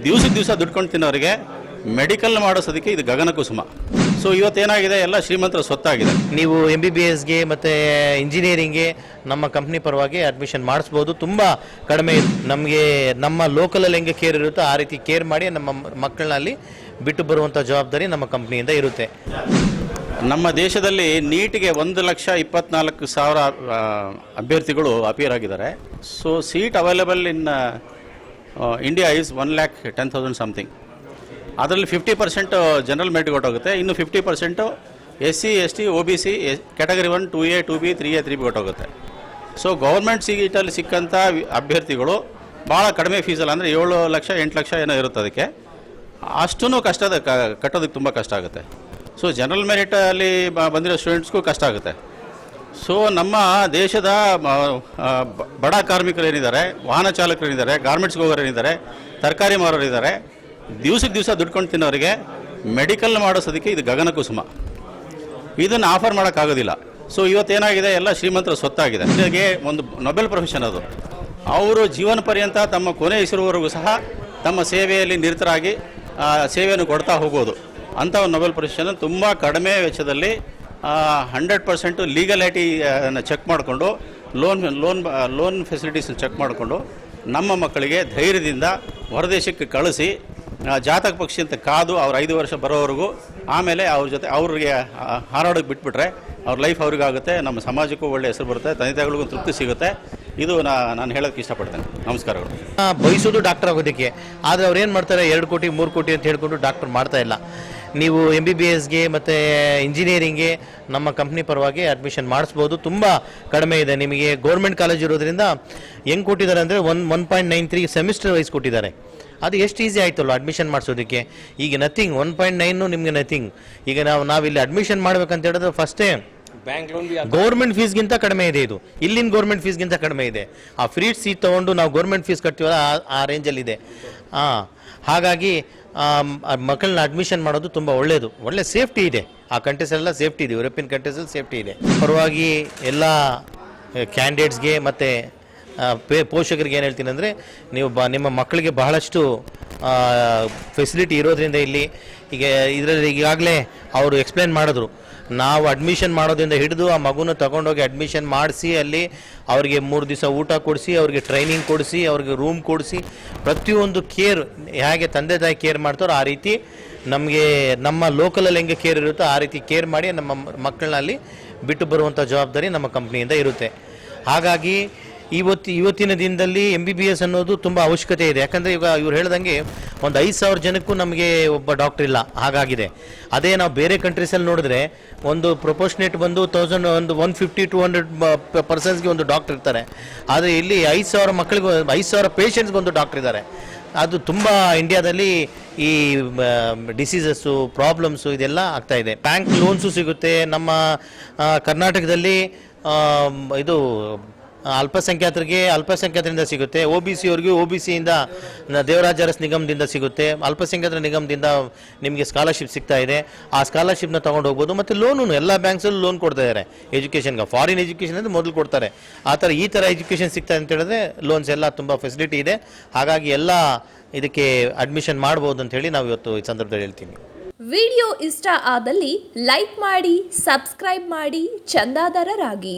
ದಿವಸ ದುಡ್ಕೊಂಡು ತಿನ್ನೋರಿಗೆ ಮೆಡಿಕಲ್ ಮಾಡಿಸೋದಕ್ಕೆ ಇದು ಗಗನ ಕುಸುಮ. ಸೊ ಇವತ್ತೇನಾಗಿದೆ, ಎಲ್ಲ ಶ್ರೀಮಂತರ ಸ್ವತ್ತಾಗಿದೆ. ನೀವು MBBSಗೆ ಮತ್ತು ಇಂಜಿನಿಯರಿಂಗ್ಗೆ ನಮ್ಮ ಕಂಪ್ನಿ ಪರವಾಗಿ ಅಡ್ಮಿಷನ್ ಮಾಡಿಸ್ಬೋದು. ತುಂಬ ಕಡಿಮೆ, ನಮಗೆ ನಮ್ಮ ಲೋಕಲಲ್ಲಿ ಹೆಂಗೆ ಕೇರ್ ಇರುತ್ತೋ ಆ ರೀತಿ ಕೇರ್ ಮಾಡಿ ನಮ್ಮ ಮಕ್ಕಳಲ್ಲಿ ಬಿಟ್ಟು ಬರುವಂಥ ಜವಾಬ್ದಾರಿ ನಮ್ಮ ಕಂಪ್ನಿಯಿಂದ ಇರುತ್ತೆ. ನಮ್ಮ ದೇಶದಲ್ಲಿ ನೀಟಿಗೆ 1,24,000 ಅಭ್ಯರ್ಥಿಗಳು ಅಪಿಯರ್ ಆಗಿದ್ದಾರೆ. So seat available in India is 1,10,000 something. ಅದರಲ್ಲಿ 50% ಜನರಲ್ ಮೆರಿಟ್ ಕೊಟ್ಟೋಗುತ್ತೆ, ಇನ್ನು 50% SC ST OBC category 1 2A 2B 3A 3B ಕೊಟ್ಟೋಗುತ್ತೆ. ಸೊ ಗೌರ್ಮೆಂಟ್ ಸೀಟಲ್ಲಿ ಸಿಕ್ಕಂಥ ಅಭ್ಯರ್ಥಿಗಳು ಭಾಳ ಕಡಿಮೆ ಫೀಸಲ್ಲ, ಅಂದರೆ 7 ಲಕ್ಷ 8 ಲಕ್ಷ ಏನೋ ಇರುತ್ತೆ. ಅದಕ್ಕೆ ಅಷ್ಟೂ ಕಟ್ಟೋದಕ್ಕೆ ತುಂಬ ಕಷ್ಟ ಆಗುತ್ತೆ. ಸೊ ಜನರಲ್ ಮೆರಿಟಲ್ಲಿ ಬಂದಿರೋ ಸ್ಟೂಡೆಂಟ್ಸ್ಗೂ ಕಷ್ಟ ಆಗುತ್ತೆ. ಸೊ ನಮ್ಮ ದೇಶದ ಬಡ ಕಾರ್ಮಿಕರೇನಿದ್ದಾರೆ, ವಾಹನ ಚಾಲಕರೇನಿದ್ದಾರೆ, ಗಾರ್ಮೆಂಟ್ಸ್ಗೆ ಹೋಗೋರೇನಿದ್ದಾರೆ, ತರಕಾರಿ ಮಾರೋರಿದ್ದಾರೆ, ದಿವಸ ದುಡ್ಕೊಂಡು ತಿನ್ನೋರಿಗೆ ಮೆಡಿಕಲ್ ಮಾಡಿಸೋದಕ್ಕೆ ಇದು ಗಗನ ಕುಸುಮ. ಇದನ್ನು ಆಫರ್ ಮಾಡೋಕ್ಕಾಗೋದಿಲ್ಲ. ಸೊ ಇವತ್ತೇನಾಗಿದೆ, ಎಲ್ಲ ಶ್ರೀಮಂತರ ಸ್ವತ್ತಾಗಿದೆ. ಜೊತೆಗೆ ಒಂದು ನೊಬೆಲ್ ಪ್ರೊಫೆಷನ್ ಅದು. ಅವರು ಜೀವನ ಪರ್ಯಂತ ತಮ್ಮ ಕೊನೆ ಹೆಸರುವರೆಗೂ ಸಹ ತಮ್ಮ ಸೇವೆಯಲ್ಲಿ ನಿರತರಾಗಿ ಸೇವೆಯನ್ನು ಕೊಡ್ತಾ ಹೋಗೋದು ಅಂಥ ಒಂದು ನೊಬೆಲ್ ಪ್ರೊಫೆಷನ್. ತುಂಬ ಕಡಿಮೆ ವೆಚ್ಚದಲ್ಲಿ 100% ಲೀಗಲಿಟಿಯನ್ನು ಚೆಕ್ ಮಾಡಿಕೊಂಡು ಲೋನ್ ಫೆಸಿಲಿಟೀಸನ್ನು ಚೆಕ್ ಮಾಡಿಕೊಂಡು ನಮ್ಮ ಮಕ್ಕಳಿಗೆ ಧೈರ್ಯದಿಂದ ಹೊರದೇಶಕ್ಕೆ ಕಳಿಸಿ ಜಾತಕ ಪಕ್ಷಿ ಅಂತ ಕಾದು ಅವ್ರು 5 ವರ್ಷ ಬರೋವರೆಗೂ ಆಮೇಲೆ ಅವ್ರ ಜೊತೆ ಅವ್ರಿಗೆ ಹಾರಾಡೋಕ್ಕೆ ಬಿಟ್ಬಿಟ್ರೆ ಅವ್ರ ಲೈಫ್ ಅವ್ರಿಗಾಗುತ್ತೆ, ನಮ್ಮ ಸಮಾಜಕ್ಕೂ ಒಳ್ಳೆ ಹೆಸರು ಬರುತ್ತೆ, ತಂದೆ ತಾಯಿಗಳಿಗೂ ತೃಪ್ತಿ ಸಿಗುತ್ತೆ. ಇದು ನಾನು ಹೇಳೋಕ್ಕೆ ಇಷ್ಟಪಡ್ತೇನೆ. ನಮಸ್ಕಾರಗಳು. ಬಯಸೋದು ಡಾಕ್ಟರ್ ಆಗೋದಕ್ಕೆ, ಆದರೆ ಅವ್ರು ಏನು ಮಾಡ್ತಾರೆ, 2 ಕೋಟಿ 3 ಕೋಟಿ ಅಂತ ಹೇಳ್ಕೊಂಡು ಡಾಕ್ಟರ್ ಮಾಡ್ತಾ ಇಲ್ಲ. ನೀವು MBBSಗೆ ಮತ್ತು ಇಂಜಿನಿಯರಿಂಗ್ಗೆ ನಮ್ಮ ಕಂಪ್ನಿ ಪರವಾಗಿ ಅಡ್ಮಿಷನ್ ಮಾಡಿಸ್ಬೋದು. ತುಂಬ ಕಡಿಮೆ ಇದೆ. ನಿಮಗೆ ಗೌರ್ಮೆಂಟ್ ಕಾಲೇಜ್ ಇರೋದ್ರಿಂದ ಹೆಂಗೆ ಕೊಟ್ಟಿದ್ದಾರೆ ಅಂದರೆ 1.93 ಸೆಮಿಸ್ಟರ್ ವೈಸ್ ಕೊಟ್ಟಿದ್ದಾರೆ. ಅದು ಎಷ್ಟು ಈಸಿ ಆಯ್ತಲ್ಲ ಅಡ್ಮಿಷನ್ ಮಾಡಿಸೋದಕ್ಕೆ. ಈಗ ನಥಿಂಗ್, 1.9 ನಿಮಗೆ ನಥಿಂಗ್. ಈಗ ನಾವಿಲ್ಲಿ ಅಡ್ಮಿಷನ್ ಮಾಡ್ಬೇಕಂತ ಹೇಳಿದ್ರೆ ಫಸ್ಟೇ ಬ್ಯಾಂಕ್ ಲೋನ್ ಗೌರ್ಮೆಂಟ್ ಫೀಸ್ಗಿಂತ ಕಡಿಮೆ ಇದೆ. ಇದು ಇಲ್ಲಿನ ಗೌರ್ಮೆಂಟ್ ಫೀಸ್ಗಿಂತ ಕಡಿಮೆ ಇದೆ. ಆ ಫ್ರೀ ಸೀಟ್ ತೊಗೊಂಡು ನಾವು ಗೌರ್ಮೆಂಟ್ ಫೀಸ್ ಕಟ್ತೀವಲ್ಲ ಆ ರೇಂಜಲ್ಲಿದೆ. ಹಾಗಾಗಿ ಮಕ್ಕಳನ್ನ ಅಡ್ಮಿಷನ್ ಮಾಡೋದು ತುಂಬ ಒಳ್ಳೆಯದು. ಒಳ್ಳೆ ಸೇಫ್ಟಿ ಇದೆ. ಆ ಕಂಟ್ರೀಸೆಲ್ಲ ಸೇಫ್ಟಿ ಇದೆ, ಯುರೋಪಿಯನ್ ಕಂಟ್ರೀಸಲ್ಲಿ ಸೇಫ್ಟಿ ಇದೆ. ಪರವಾಗಿ ಎಲ್ಲ ಕ್ಯಾಂಡಿಡೇಟ್ಸ್ಗೆ ಮತ್ತು ಪೋಷಕರಿಗೆ ಏನು ಹೇಳ್ತೀನಿ ಅಂದರೆ, ನೀವು ನಿಮ್ಮ ಮಕ್ಕಳಿಗೆ ಬಹಳಷ್ಟು ಫೆಸಿಲಿಟಿ ಇರೋದ್ರಿಂದ ಇಲ್ಲಿ ಈಗ ಇದರಲ್ಲಿ ಈಗಾಗಲೇ ಅವರು ಎಕ್ಸ್ಪ್ಲೇನ್ ಮಾಡಿದ್ರು. ನಾವು ಅಡ್ಮಿಷನ್ ಮಾಡೋದ್ರಿಂದ ಹಿಡಿದು ಆ ಮಗುನ ತಗೊಂಡೋಗಿ ಅಡ್ಮಿಷನ್ ಮಾಡಿಸಿ ಅಲ್ಲಿ ಅವರಿಗೆ 3 ದಿವಸ ಊಟ ಕೊಡಿಸಿ, ಅವ್ರಿಗೆ ಟ್ರೈನಿಂಗ್ ಕೊಡಿಸಿ, ಅವ್ರಿಗೆ ರೂಮ್ ಕೊಡಿಸಿ, ಪ್ರತಿಯೊಂದು ಕೇರ್ ಹೇಗೆ ತಂದೆ ತಾಯಿ ಕೇರ್ ಮಾಡ್ತಾರೋ ಆ ರೀತಿ ನಮಗೆ ನಮ್ಮ ಲೋಕಲಲ್ಲಿ ಹೆಂಗೆ ಕೇರ್ ಇರುತ್ತೋ ಆ ರೀತಿ ಕೇರ್ ಮಾಡಿ ನಮ್ಮ ಮಕ್ಕಳಲ್ಲಿ ಬಿಟ್ಟು ಬರುವಂಥ ಜವಾಬ್ದಾರಿ ನಮ್ಮ ಕಂಪ್ನಿಯಿಂದ ಇರುತ್ತೆ. ಹಾಗಾಗಿ ಇವತ್ತಿನ ದಿನದಲ್ಲಿ MBBS ಅನ್ನೋದು ತುಂಬ ಅವಶ್ಯಕತೆ ಇದೆ. ಯಾಕಂದರೆ ಈಗ ಇವ್ರು ಹೇಳ್ದಂಗೆ ಒಂದು 5,000 ಜನಕ್ಕೂ ನಮಗೆ ಒಬ್ಬ ಡಾಕ್ಟರ್ ಇಲ್ಲ, ಹಾಗಾಗಿದೆ. ಅದೇ ನಾವು ಬೇರೆ ಕಂಟ್ರೀಸಲ್ಲಿ ನೋಡಿದ್ರೆ ಒಂದು ಪ್ರೊಪೋರ್ಷನೇಟ್ ಬಂದು 150-200 ಪರ್ಸನ್ಸ್ಗೆ ಒಂದು ಡಾಕ್ಟರ್ ಇರ್ತಾರೆ. ಆದರೆ ಇಲ್ಲಿ 5,000 ಮಕ್ಕಳಿಗೆ 5,000 ಪೇಷಂಟ್ಸ್ಗೆ ಒಂದು ಡಾಕ್ಟರ್ ಇದ್ದಾರೆ. ಅದು ತುಂಬ ಇಂಡಿಯಾದಲ್ಲಿ ಈ ಡಿಸೀಸಸ್ಸು ಪ್ರಾಬ್ಲಮ್ಸು ಇದೆಲ್ಲ ಆಗ್ತಾಯಿದೆ. ಬ್ಯಾಂಕ್ ಲೋನ್ಸು ಸಿಗುತ್ತೆ. ನಮ್ಮ ಕರ್ನಾಟಕದಲ್ಲಿ ಇದು ಅಲ್ಪಸಂಖ್ಯಾತರಿಂದ ಸಿಗುತ್ತೆ. OBC ಅವ್ರಿಗೆ OBCಯಿಂದ ದೇವರಾಜ ಅರಸ್ ನಿಗಮದಿಂದ ಸಿಗುತ್ತೆ. ಅಲ್ಪಸಂಖ್ಯಾತರ ನಿಗಮದಿಂದ ನಿಮಗೆ ಸ್ಕಾಲರ್ಶಿಪ್ ಸಿಗ್ತಾ ಇದೆ. ಆ ಸ್ಕಾಲರ್ಶಿಪ್ನ ತೊಗೊಂಡು ಹೋಗ್ಬೋದು. ಮತ್ತು ಲೋನು ಎಲ್ಲ ಬ್ಯಾಂಕ್ಸಲ್ಲೂ ಲೋನ್ ಕೊಡ್ತಾ ಇದ್ದಾರೆ ಎಜುಕೇಷನ್ಗೆ. ಫಾರಿನ್ ಎಜುಕೇಷನ್ ಅಂದರೆ ಮೊದಲು ಕೊಡ್ತಾರೆ. ಈ ಥರ ಎಜುಕೇಷನ್ ಸಿಗ್ತಾ ಅಂತ ಹೇಳಿದ್ರೆ ಲೋನ್ಸ್ ಎಲ್ಲ ತುಂಬ ಫೆಸಿಲಿಟಿ ಇದೆ. ಹಾಗಾಗಿ ಎಲ್ಲ ಇದಕ್ಕೆ ಅಡ್ಮಿಷನ್ ಮಾಡ್ಬೋದು ಅಂತ ಹೇಳಿ ನಾವು ಇವತ್ತು ಈ ಸಂದರ್ಭದಲ್ಲಿ ಹೇಳ್ತೀನಿ. ವಿಡಿಯೋ ಇಷ್ಟ ಆದಲ್ಲಿ ಲೈಕ್ ಮಾಡಿ, ಸಬ್ಸ್ಕ್ರೈಬ್ ಮಾಡಿ, ಚಂದಾದಾರರಾಗಿ.